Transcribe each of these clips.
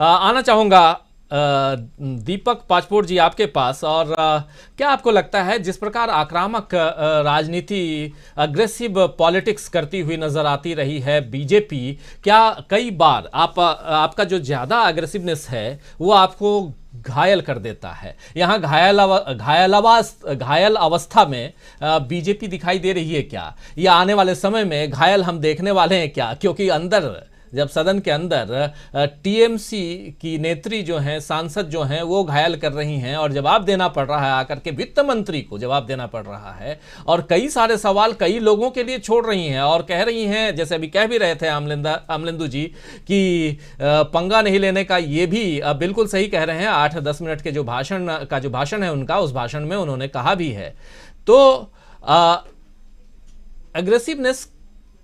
आना चाहूँगा दीपक पाचपोर जी आपके पास। और क्या आपको लगता है जिस प्रकार आक्रामक राजनीति, अग्रेसिव पॉलिटिक्स करती हुई नजर आती रही है बीजेपी, क्या कई बार आपका जो ज़्यादा अग्रेसिवनेस है वो आपको घायल कर देता है? यहाँ घायल अवस्था में बीजेपी दिखाई दे रही है क्या, या आने वाले समय में घायल हम देखने वाले हैं क्या? क्योंकि अंदर, जब सदन के अंदर टीएमसी की नेत्री जो हैं, सांसद जो हैं, वो घायल कर रही हैं और जवाब देना पड़ रहा है, आकर के वित्त मंत्री को जवाब देना पड़ रहा है, और कई सारे सवाल कई लोगों के लिए छोड़ रही हैं और कह रही हैं, जैसे अभी कह भी रहे थे अमलिंदु जी, कि पंगा नहीं लेने का। ये भी बिल्कुल सही कह रहे हैं। 8-10 मिनट के जो भाषण है उनका, उस भाषण में उन्होंने कहा भी है। तो अग्रेसिवनेस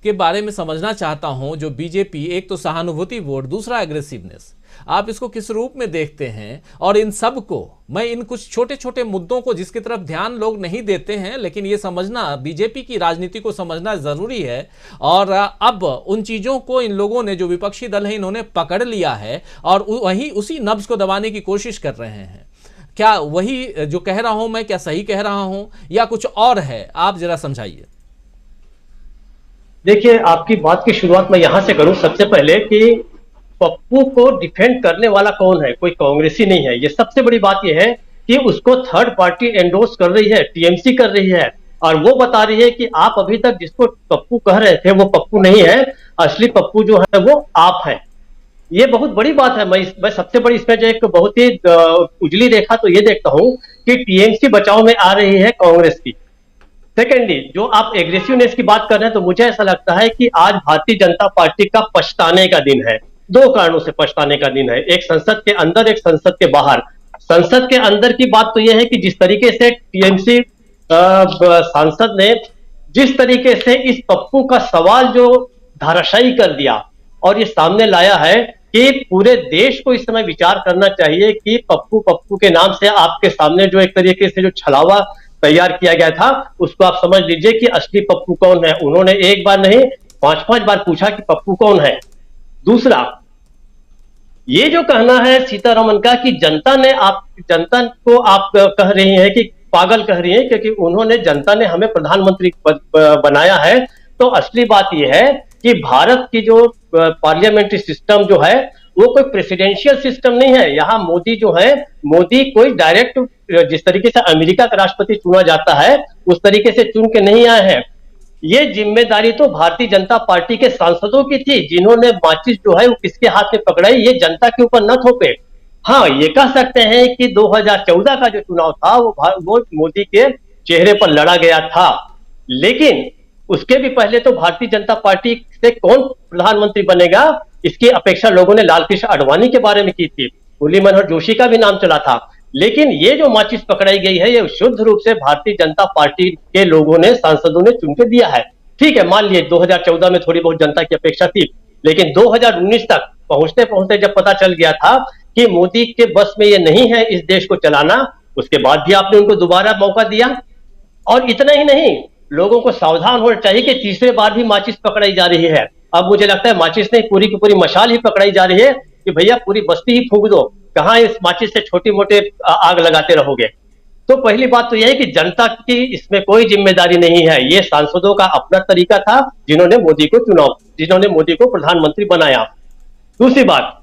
के बारे में समझना चाहता हूं, जो बीजेपी, एक तो सहानुभूति वोट, दूसरा एग्रेसिवनेस, आप इसको किस रूप में देखते हैं? और इन सब को, मैं इन कुछ छोटे छोटे मुद्दों को जिसकी तरफ ध्यान लोग नहीं देते हैं, लेकिन ये समझना, बीजेपी की राजनीति को समझना जरूरी है। और अब उन चीजों को इन लोगों ने, जो विपक्षी दल है, इन्होंने पकड़ लिया है और वही उसी नब्ज को दबाने की कोशिश कर रहे हैं। क्या वही जो कह रहा हूं मैं, क्या सही कह रहा हूं या कुछ और है? आप जरा समझाइए। देखिए, आपकी बात की शुरुआत मैं यहां से करूं सबसे पहले कि पप्पू को डिफेंड करने वाला कौन है? कोई कांग्रेसी नहीं है। ये सबसे बड़ी बात यह है कि उसको थर्ड पार्टी एंडोर्स कर रही है, टीएमसी कर रही है, और वो बता रही है कि आप अभी तक जिसको पप्पू कह रहे थे वो पप्पू नहीं है, असली पप्पू जो है वो आप है। ये बहुत बड़ी बात है। मैं सबसे बड़ी इसमें जो एक बहुत ही उजली रेखा तो ये देखता हूं कि टीएमसी बचाव में आ रही है कांग्रेस की। सेकेंडली, जो आप एग्रेसिवनेस की बात कर रहे हैं, तो मुझे ऐसा लगता है कि आज भारतीय जनता पार्टी का पछताने का दिन है। दो कारणों से पछताने का दिन है, एक संसद के अंदर, एक संसद के बाहर। संसद के अंदर की बात तो यह है कि जिस तरीके से टीएमसी सांसद ने जिस तरीके से इस पप्पू का सवाल जो धाराशायी कर दिया और ये सामने लाया है कि पूरे देश को इस समय विचार करना चाहिए कि पप्पू पप्पू के नाम से आपके सामने जो एक तरीके से जो छलावा तैयार किया गया था, उसको आप समझ लीजिए कि असली पप्पू कौन है। उन्होंने एक बार नहीं, 5-5 बार पूछा कि पप्पू कौन है। दूसरा, ये जो कहना है सीतारमन का कि जनता को आप कह रही हैं कि पागल कह रही हैं क्योंकि उन्होंने, जनता ने हमें प्रधानमंत्री बनाया है, तो असली बात यह है कि भारत की जो पार्लियामेंट्री सिस्टम जो है वो कोई प्रेसिडेंशियल सिस्टम नहीं है। यहाँ मोदी जो है, मोदी कोई डायरेक्ट, जिस तरीके से अमेरिका का राष्ट्रपति चुना जाता है उस तरीके से चुन के नहीं आए हैं। ये जिम्मेदारी तो भारतीय जनता पार्टी के सांसदों की थी, जिन्होंने माचिस जो है वो किसके हाथ में पकड़ाई, ये जनता के ऊपर न थोपे। हाँ, ये कह सकते हैं कि 2014 का जो चुनाव था वो मोदी के चेहरे पर लड़ा गया था, लेकिन उसके भी पहले तो भारतीय जनता पार्टी से कौन प्रधानमंत्री बनेगा, इसकी अपेक्षा लोगों ने लालकृष्ण आडवाणी के बारे में की थी, मुरली मनोहर जोशी का भी नाम चला था। लेकिन ये जो माचिस पकड़ाई गई है, ये शुद्ध रूप से भारतीय जनता पार्टी के लोगों ने, सांसदों ने चुन के दिया है। ठीक है, मान लिए 2014 में थोड़ी बहुत जनता की अपेक्षा थी, लेकिन 2019 तक पहुंचते पहुंचते जब पता चल गया था कि मोदी के बस में ये नहीं है इस देश को चलाना, उसके बाद भी आपने उनको दोबारा मौका दिया। और इतना ही नहीं, लोगों को सावधान होना चाहिए कि तीसरे बार भी माचिस पकड़ाई जा रही है। अब मुझे लगता है माचिस नहीं, पूरी की पूरी मशाल ही पकड़ाई जा रही है कि भैया पूरी बस्ती ही फूंक दो, कहां इस माचिस से छोटी मोटे आग लगाते रहोगे। तो पहली बात तो यह है कि जनता की इसमें कोई जिम्मेदारी नहीं है, ये सांसदों का अपना तरीका था, जिन्होंने मोदी को चुना, जिन्होंने मोदी को प्रधानमंत्री बनाया। दूसरी बात,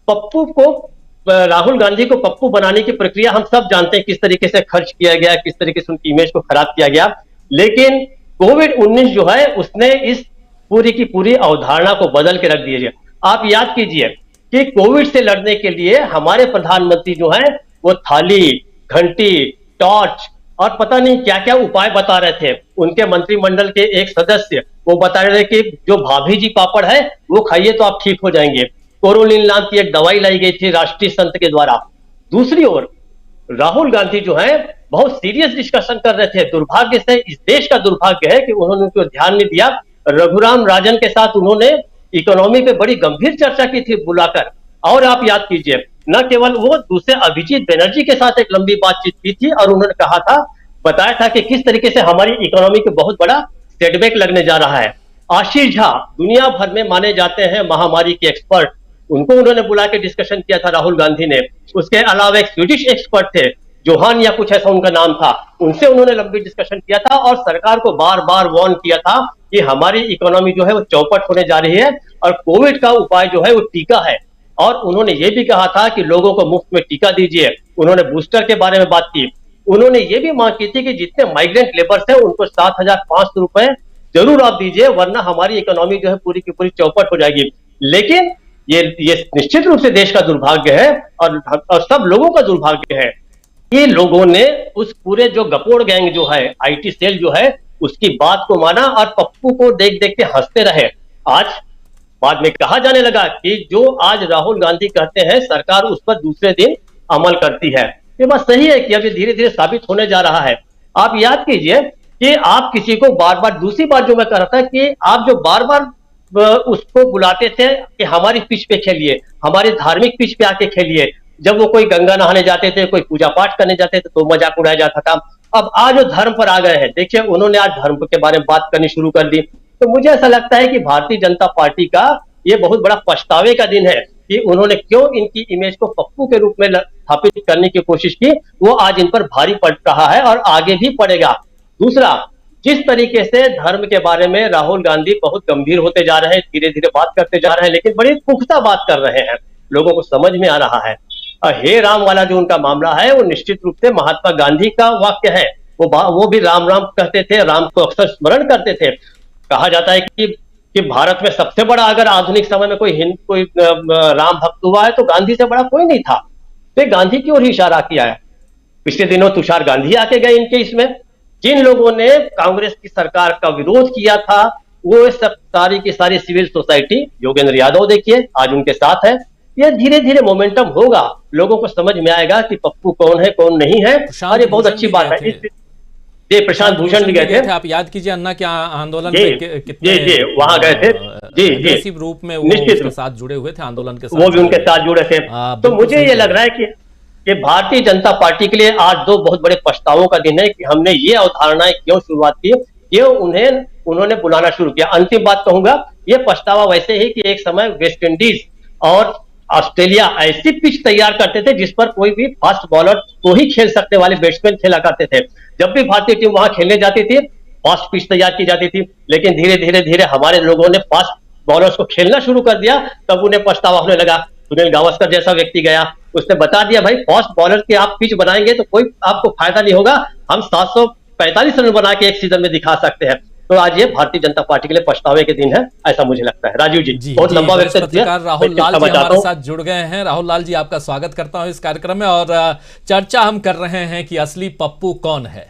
पप्पू को, राहुल गांधी को पप्पू बनाने की प्रक्रिया हम सब जानते हैं, किस तरीके से खर्च किया गया, किस तरीके से उनकी इमेज को खराब किया गया। लेकिन कोविड-19 जो है उसने इस पूरी की पूरी अवधारणा को बदल के रख दिया। आप याद कीजिए कि कोविड से लड़ने के लिए हमारे प्रधानमंत्री जो है वो थाली, घंटी, टॉर्च और पता नहीं क्या क्या उपाय बता रहे थे। उनके मंत्रिमंडल के एक सदस्य वो बता रहे थे कि जो भाभी जी पापड़ है वो खाइए तो आप ठीक हो जाएंगे। कोरोलिन नाम की एक दवाई लाई गई थी राष्ट्रीय संत के द्वारा। दूसरी ओर राहुल गांधी जो है बहुत सीरियस डिस्कशन कर रहे थे। दुर्भाग्य से, इस देश का दुर्भाग्य है कि उन्होंने उनको ध्यान नहीं दिया। रघुराम राजन के साथ उन्होंने इकोनॉमी पे बड़ी गंभीर चर्चा की थी बुलाकर। और आप याद कीजिए, न केवल वो, दूसरे अभिजीत बनर्जी के साथ एक लंबी बातचीत की थी और उन्होंने कहा था, बताया था कि किस तरीके से हमारी इकोनॉमी को बहुत बड़ा सेटबैक लगने जा रहा है। आशीष झा दुनिया भर में माने जाते हैं महामारी के एक्सपर्ट, उनको उन्होंने बुला के डिस्कशन किया था राहुल गांधी ने। उसके अलावा एक स्वीडिश एक्सपर्ट थे, जोहान या कुछ ऐसा उनका नाम था, उनसे उन्होंने लंबी डिस्कशन किया था और सरकार को बार बार वार्न किया था कि हमारी इकोनॉमी जो है वो चौपट होने जा रही है और कोविड का उपाय जो है वो टीका है। और उन्होंने ये भी कहा था कि लोगों को मुफ्त में टीका दीजिए। उन्होंने बूस्टर के बारे में बात की। उन्होंने ये भी मांग की थी कि जितने माइग्रेंट लेबर्स हैं उनको 7,500 रुपए जरूर आप दीजिए, वरना हमारी इकोनॉमी जो है पूरी की पूरी चौपट हो जाएगी। लेकिन ये निश्चित रूप से देश का दुर्भाग्य है और सब लोगों का दुर्भाग्य है। ये लोगों ने उस पूरे जो गपोड़ गैंग जो है, आईटी सेल जो है, उसकी बात को माना और पप्पू को देख देख के हंसते रहे। आज बाद में कहा जाने लगा कि जो आज राहुल गांधी कहते हैं सरकार उस पर दूसरे दिन अमल करती है। ये बात सही है कि अब ये धीरे धीरे साबित होने जा रहा है। आप याद कीजिए कि आप किसी को बार बार, दूसरी बात जो मैं कह रहा था कि आप जो बार बार उसको बुलाते थे कि हमारी पिच पे खेलिए, हमारे धार्मिक पिच पे आके खेलिए। जब वो कोई गंगा नहाने जाते थे, कोई पूजा पाठ करने जाते थे तो मजाक उड़ाया जाता था। अब आज वो धर्म पर आ गए हैं, देखिए उन्होंने आज धर्म के बारे में बात करनी शुरू कर दी। तो मुझे ऐसा लगता है कि भारतीय जनता पार्टी का ये बहुत बड़ा पछतावे का दिन है कि उन्होंने क्यों इनकी इमेज को पप्पू के रूप में स्थापित करने की कोशिश की। वो आज इन पर भारी पड़ रहा है और आगे भी पड़ेगा। दूसरा, जिस तरीके से धर्म के बारे में राहुल गांधी बहुत गंभीर होते जा रहे हैं, धीरे धीरे बात करते जा रहे हैं, लेकिन बड़ी पुख्ता बात कर रहे हैं, लोगों को समझ में आ रहा है। हे राम वाला जो उनका मामला है वो निश्चित रूप से महात्मा गांधी का वाक्य है। वो भी राम राम कहते थे, राम को अक्सर स्मरण करते थे। कहा जाता है कि भारत में सबसे बड़ा अगर आधुनिक समय में कोई राम भक्त हुआ है तो गांधी से बड़ा कोई नहीं था। तो गांधी की ओर ही इशारा किया है। पिछले दिनों तुषार गांधी आके गए इनके इसमें। जिन लोगों ने कांग्रेस की सरकार का विरोध किया था वो सब सारी की सारी सिविल सोसाइटी, योगेंद्र यादव देखिए आज उनके साथ है। ये धीरे धीरे मोमेंटम होगा, लोगों को समझ में आएगा कि पप्पू कौन है कौन नहीं है। और ये बहुत अच्छी बात है। जी, प्रशांत भूषण भी गए थे। आप याद कीजिए अन्ना के आंदोलन में कितने जी वहां गए थे। जी रूप में वो उसके साथ जुड़े हुए थे, आंदोलन के साथ वो भी उनके साथ जुड़े थे। तो मुझे ये लग रहा है कि भारतीय जनता पार्टी के लिए आज दो बहुत बड़े पछतावों का दिन है कि हमने ये अवधारणाएं क्यों शुरुआत की, क्यों उन्होंने बुलाना शुरू किया। अंतिम बात कहूंगा, ये पछतावा वैसे ही कि एक समय वेस्ट इंडीज और ऑस्ट्रेलिया ऐसी पिच तैयार करते थे जिस पर कोई भी फास्ट बॉलर को ही खेल सकने वाले बैट्समैन खेला करते थे। जब भी भारतीय टीम वहां खेलने जाती थी फास्ट पिच तैयार की जाती थी, लेकिन धीरे धीरे धीरे हमारे लोगों ने फास्ट बॉलर्स को खेलना शुरू कर दिया। तब उन्हें पछतावा होने लगा। सुनील गावस्कर जैसा व्यक्ति गया, उसने बता दिया भाई फास्ट बॉलर के आप पिच बनाएंगे तो कोई आपको फायदा नहीं होगा, हम 745 रन बना के एक सीजन में दिखा सकते हैं। तो आज ये भारतीय जनता पार्टी के लिए पछतावे के दिन है, ऐसा मुझे लगता है। राजीव जी बहुत लंबा पत्रकार राहुल लाल जी हमारे साथ जुड़ गए हैं। राहुल लाल जी, आपका स्वागत करता हूं इस कार्यक्रम में। और चर्चा हम कर रहे हैं कि असली पप्पू कौन है।